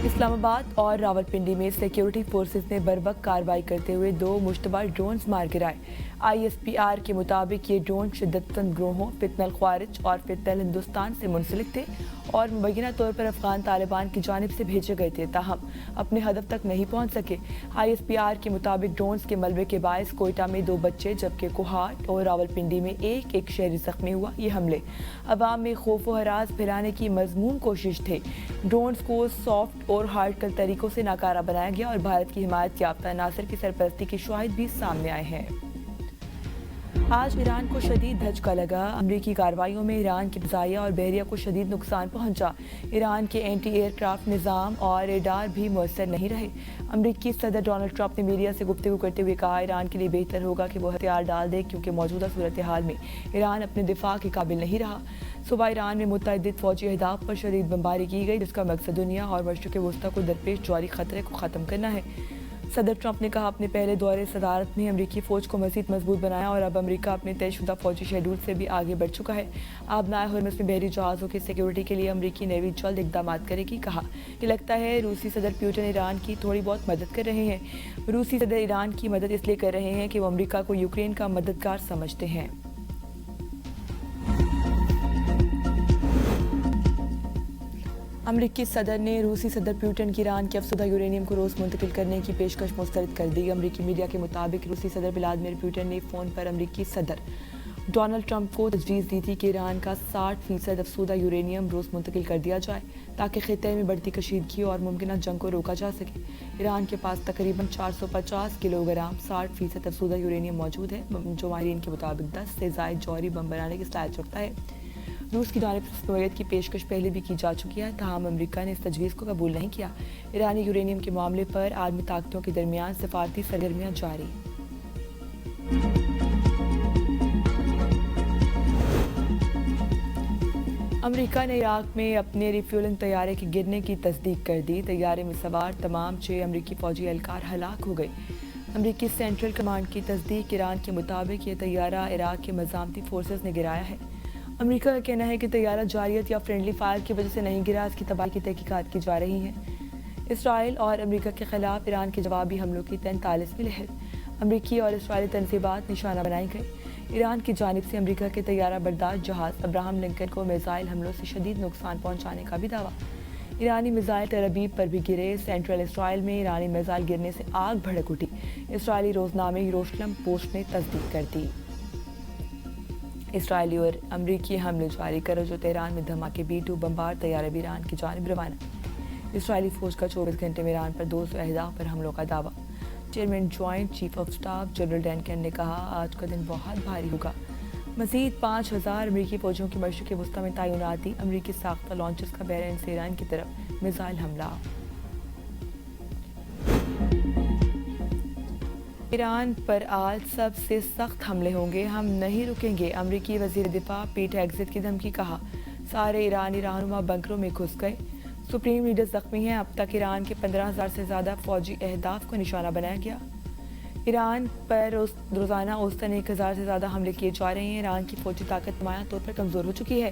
اسلام آباد اور راولپنڈی میں سیکیورٹی فورسز نے بروقت کارروائی کرتے ہوئے 2 مشتبہ ڈرونز مار گرائے۔ آئی ایس پی آر کے مطابق یہ ڈرون شدت پسند گروہوں فتنہ الخوارج اور فتنہ ہندوستان سے منسلک تھے اور مبینہ طور پر افغان طالبان کی جانب سے بھیجے گئے تھے، تاہم اپنے ہدف تک نہیں پہنچ سکے۔ آئی ایس پی آر کے مطابق ڈرونز کے ملبے کے باعث کوئٹہ میں 2 بچے جبکہ کوہاٹ اور راولپنڈی میں ایک شہری زخمی ہوا۔ یہ حملے عوام میں خوف و ہراس پھیلانے کی مذموم کوشش تھے۔ ڈرونز کو سافٹ اور ہارڈ کل طریقوں سے ناکارہ بنایا گیا اور بھارت کی حمایت یافتہ عناصر کی سرپرستی کے شواہد بھی سامنے آئے ہیں۔ آج ایران کو شدید دھچکا لگا۔ امریکی کارروائیوں میں ایران کی فضائیہ اور بحریہ کو شدید نقصان پہنچا۔ ایران کے اینٹی ایئر کرافٹ نظام اور ریڈار بھی مؤثر نہیں رہے۔ امریکی صدر ڈونلڈ ٹرمپ نے میڈیا سے گفتگو کرتے ہوئے کہا، ایران کے لیے بہتر ہوگا کہ وہ ہتھیار ڈال دے کیونکہ موجودہ صورتحال میں ایران اپنے دفاع کے قابل نہیں رہا۔ صبح ایران میں متعدد فوجی اہداف پر شدید بمباری کی گئی جس کا مقصد دنیا اور مشرق وسطیٰ کو درپیش جواری خطرے کو ختم کرنا ہے۔ صدر ٹرمپ نے کہا، اپنے پہلے دورے صدارت میں امریکی فوج کو مزید مضبوط بنایا اور اب امریکہ اپنے طے شدہ فوجی شیڈول سے بھی آگے بڑھ چکا ہے۔ آبنائے ہرمز میں بحری جہازوں کی سیکیورٹی کے لیے امریکی نیوی جلد اقدامات کرے گی۔ کہا، یہ لگتا ہے روسی صدر پیوٹن ایران کی تھوڑی بہت مدد کر رہے ہیں۔ روسی صدر ایران کی مدد اس لیے کر رہے ہیں کہ وہ امریکہ کو یوکرین کا مددگار سمجھتے ہیں۔ امریکی صدر نے روسی صدر پیوٹن کی ایران کے افزودہ یورینیم کو روس منتقل کرنے کی پیشکش مسترد کر دی۔ امریکی میڈیا کے مطابق روسی صدر ولادیمیر پوٹن نے فون پر امریکی صدر ڈونلڈ ٹرمپ کو تجویز دی تھی کہ ایران کا 60% افزودہ یورینیم روس منتقل کر دیا جائے تاکہ خطے میں بڑھتی کشیدگی اور ممکنہ جنگ کو روکا جا سکے۔ ایران کے پاس تقریباً 450 کلو گرام 60% افزودہ یورینیم موجود ہے جو ماہرین کے مطابق 10 سے زائد جوہری بم بنانے کی صلاحیت رکھتا ہے۔ روس کی جانب سے اس نوعیت کی پیشکش پہلے بھی کی جا چکی ہے، تاہم امریکہ نے اس تجویز کو قبول نہیں کیا۔ ایرانی یورینیم کے معاملے پر عالمی طاقتوں کے درمیان سفارتی سرگرمیاں جاری۔ امریکہ نے عراق میں اپنے ری فیولنگ طیارے کے گرنے کی تصدیق کر دی۔ طیارے میں سوار تمام 6 امریکی فوجی اہلکار ہلاک ہو گئے۔ امریکی سینٹرل کمانڈ کی تصدیق۔ ایران کے مطابق یہ طیارہ عراق کے مزاحمتی فورسز نے گرایا ہے۔ امریکہ کا کہنا ہے کہ طیارہ جارحیت یا فرینڈلی فائر کی وجہ سے نہیں گرا، اس کی تباہی کی تحقیقات کی جا رہی ہیں۔ اسرائیل اور امریکہ کے خلاف ایران کے جوابی حملوں کی 43ویں لہر۔ امریکی اور اسرائیلی تنصیبات نشانہ بنائی گئی۔ ایران کی جانب سے امریکہ کے طیارہ بردار جہاز ابراہم لنکن کو میزائل حملوں سے شدید نقصان پہنچانے کا بھی دعویٰ۔ ایرانی میزائل تل ابیب پر بھی گرے۔ سینٹرل اسرائیل میں ایرانی میزائل گرنے سے آگ بھڑک اٹھی، اسرائیلی روزنامے یروشلم پوسٹ نے تصدیق کر دی۔ اسرائیلی اور امریکی حملے جاری کرو جو تہران میں دھماکے B-2 بمبار طیارہ بھی ایران کی جانب روانہ۔ اسرائیلی فوج کا 24 گھنٹے میں ایران پر 200 اہداف پر حملوں کا دعویٰ۔ Chairman joint chief of staff general Duncan نے کہا، آج کا دن بہت بھاری ہوگا۔ مزید 5000 امریکی فوجیوں کی مشرق وسطیٰ میں تعیناتی۔ امریکی ساختہ لانچرز کا بحرین سے ایران کی طرف میزائل حملہ۔ ایران پر آج سب سے سخت حملے ہوں گے، ہم نہیں رکیں گے۔ امریکی وزیر دفاع پیٹ ہیگزیت کی دھمکی۔ کہا، سارے ایرانی رہنما بنکروں میں گھس گئے، سپریم لیڈر زخمی ہیں۔ اب تک ایران کے 15,000 سے زیادہ فوجی اہداف کو نشانہ بنایا گیا۔ ایران پر روزانہ اوسطاً 1000 سے زیادہ حملے کیے جا رہے ہیں۔ ایران کی فوجی طاقت نمایاں طور پر کمزور ہو چکی ہے۔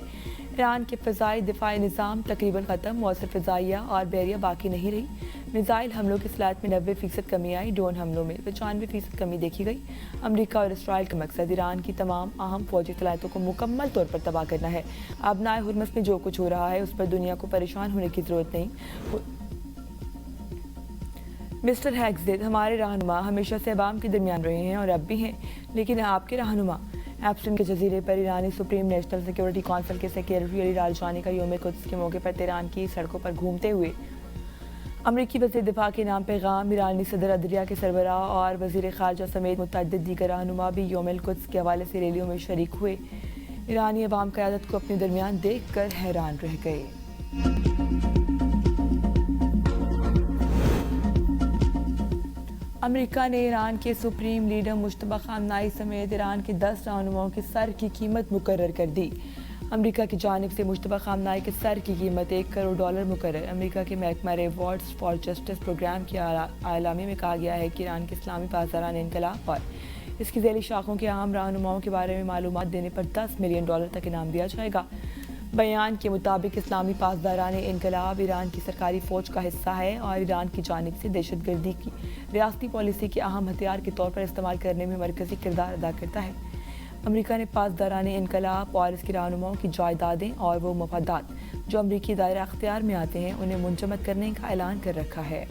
ایران کے فضائی دفاعی نظام تقریباً ختم، مؤثر فضائیہ اور بحریہ باقی نہیں رہی۔ میزائل حملوں کی صلاحیت میں 90% کمی آئی، ڈرون حملوں میں 95% کمی دیکھی گئی۔ امریکہ اور اسرائیل کا مقصد ایران کی تمام اہم فوجی صلاحیتوں کو مکمل طور پر تباہ کرنا ہے۔ آبنائے ہرمز میں جو کچھ ہو رہا ہے اس پر دنیا کو پریشان ہونے کی ضرورت نہیں۔ مسٹر ہیگزیت، ہمارے رہنما ہمیشہ سے عوام کے درمیان رہے ہیں اور اب بھی ہیں، لیکن آپ کے رہنما ایپسٹن کے جزیرے پر ایرانی سپریم نیشنل سیکیورٹی کونسل کے سیکریٹری علی لارجانی کا یوم قدس کے موقع پر تہران کی سڑکوں پر گھومتے ہوئے امریکی وزیر دفاع کے نام پیغام۔ ایرانی صدر عدلیہ کے سربراہ اور وزیر خارجہ سمیت متعدد دیگر رہنما بھی یوم القدس کے حوالے سے ریلیوں میں شریک ہوئے۔ ایرانی عوام قیادت کو اپنے درمیان دیکھ کر حیران رہ گئے۔ امریکہ نے ایران کے سپریم لیڈر مجتبی خامنہئی سمیت ایران کے 10 رہنماؤں کے سر کی قیمت مقرر کر دی۔ امریکہ کی جانب سے مجتبی خامنہئی کے سر کی قیمت $1 کروڑ مقرر۔ امریکہ کے محکمہ ریوارڈز فار جسٹس پروگرام کے اعلامیے میں کہا گیا ہے کہ ایران کے اسلامی پاسداران انقلاب اور اس کی ذیلی شاخوں کے اہم رہنماؤں کے بارے میں معلومات دینے پر $10 ملین تک انعام دیا جائے گا۔ بیان کے مطابق اسلامی پاسداران انقلاب ایران کی سرکاری فوج کا حصہ ہے اور ایران کی جانب سے دہشت گردی کی ریاستی پالیسی کے اہم ہتھیار کے طور پر استعمال کرنے میں مرکزی کردار ادا کرتا ہے۔ امریکہ نے پاسداران انقلاب اور اس کے رہنماؤں کی جائیدادیں اور وہ مفادات جو امریکی دائرہ اختیار میں آتے ہیں انہیں منجمد کرنے کا اعلان کر رکھا ہے۔